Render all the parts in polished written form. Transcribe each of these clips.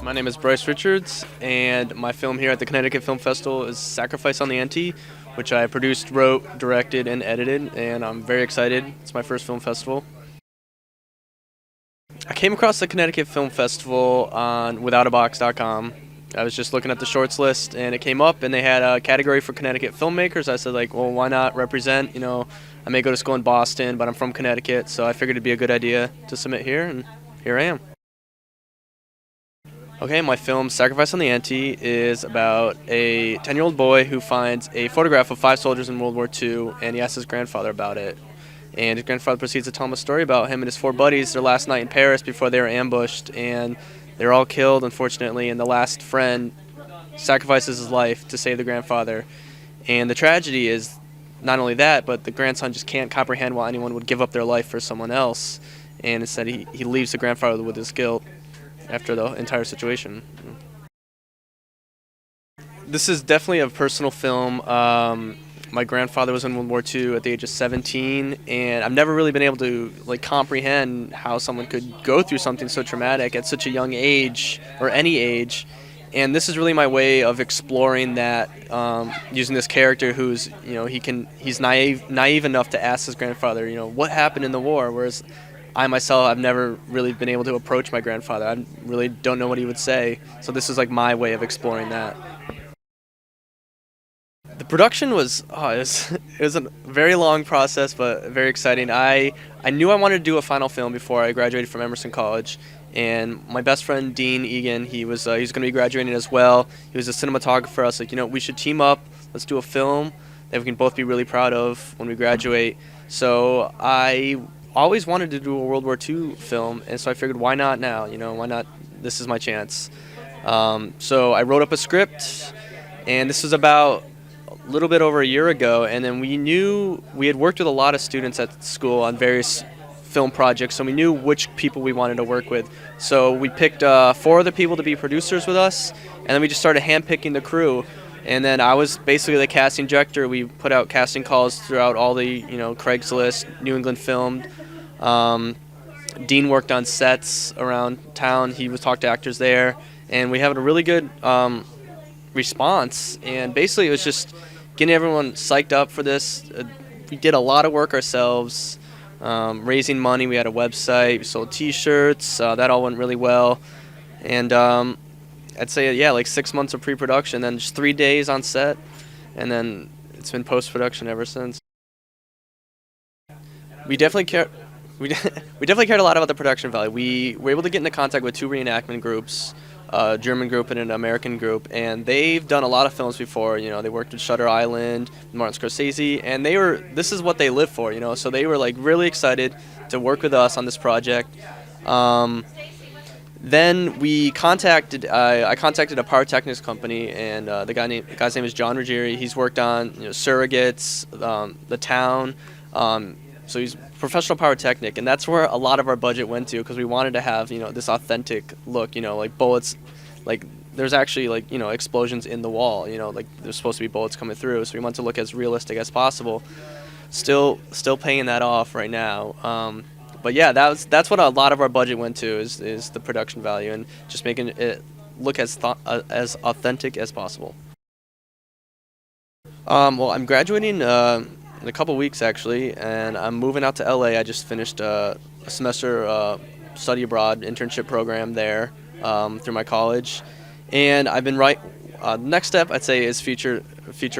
My name is Bryce Richards, and my film here at the Connecticut Film Festival is Sacrifice on the Ante, which I produced, wrote, directed, and edited, and I'm very excited. It's my first film festival. I came across the Connecticut Film Festival on withoutabox.com. I was just looking at the shorts list, and it came up, and they had a category for Connecticut filmmakers. I said, well, why not represent? I may go to school in Boston, but I'm from Connecticut, so I figured it'd be a good idea to submit here, and here I am. Okay, my film Sacrifice on the Ante is about a 10-year-old boy who finds a photograph of 5 soldiers in World War II, and he asks his grandfather about it. And his grandfather proceeds to tell him a story about him and his 4 buddies, their last night in Paris before they were ambushed, and they're all killed, unfortunately, and the last friend sacrifices his life to save the grandfather. And the tragedy is not only that, but the grandson just can't comprehend why anyone would give up their life for someone else, and instead he leaves the grandfather with his guilt after the entire situation. This is definitely a personal film. My grandfather was in World War II at the age of 17, and I've never really been able to comprehend how someone could go through something so traumatic at such a young age, or any age. And this is really my way of exploring that, using this character who's, he's naive enough to ask his grandfather, what happened in the war, whereas I myself, I've never really been able to approach my grandfather. I really don't know what he would say. So this is my way of exploring that. The production was, it was a very long process, but very exciting. I knew I wanted to do a final film before I graduated from Emerson College. And my best friend, Dean Egan, he was going to be graduating as well. He was a cinematographer. I was like, we should team up. Let's do a film that we can both be really proud of when we graduate. So I always wanted to do a World War II film, and so I figured, why not now? Why not? This is my chance. So I wrote up a script, and this was about a little bit over a year ago, and then we had worked with a lot of students at school on various film projects, so we knew which people we wanted to work with. So we picked 4 other people to be producers with us, and then we just started handpicking the crew. And then I was basically the casting director. We put out casting calls throughout all the, Craigslist, New England Filmed. Dean worked on sets around town. He would talk to actors there, and we had a really good response. And basically, it was just getting everyone psyched up for this. We did a lot of work ourselves, raising money. We had a website. We sold T-shirts. That all went really well, and I'd say 6 months of pre-production, then just 3 days on set, and then it's been post-production ever since. We definitely cared a lot about the production value. We were able to get into contact with 2 reenactment groups, a German group and an American group, and they've done a lot of films before. They worked with Shutter Island, Martin Scorsese, and this is what they live for. So they were really excited to work with us on this project. Then I contacted a pyrotechnics company, and the guy's name is John Ruggieri. He's worked on Surrogates, The Town. So he's a professional pyrotechnic, and that's where a lot of our budget went to, because we wanted to have this authentic look. Bullets, there's actually explosions in the wall. There's supposed to be bullets coming through. So we want to look as realistic as possible. Still paying that off right now. But yeah, that's what a lot of our budget went to, is the production value and just making it look as authentic as possible. Well, I'm graduating in a couple weeks actually, and I'm moving out to LA. I just finished a semester study abroad internship program there through my college, and I've been next step I'd say is feature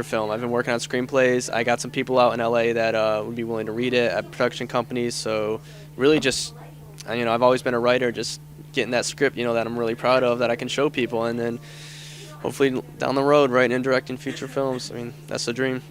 film. I've been working on screenplays. I got some people out in LA that would be willing to read it at production companies. So really just, I've always been a writer, just getting that script, that I'm really proud of, that I can show people, and then hopefully down the road writing and directing feature films. That's the dream.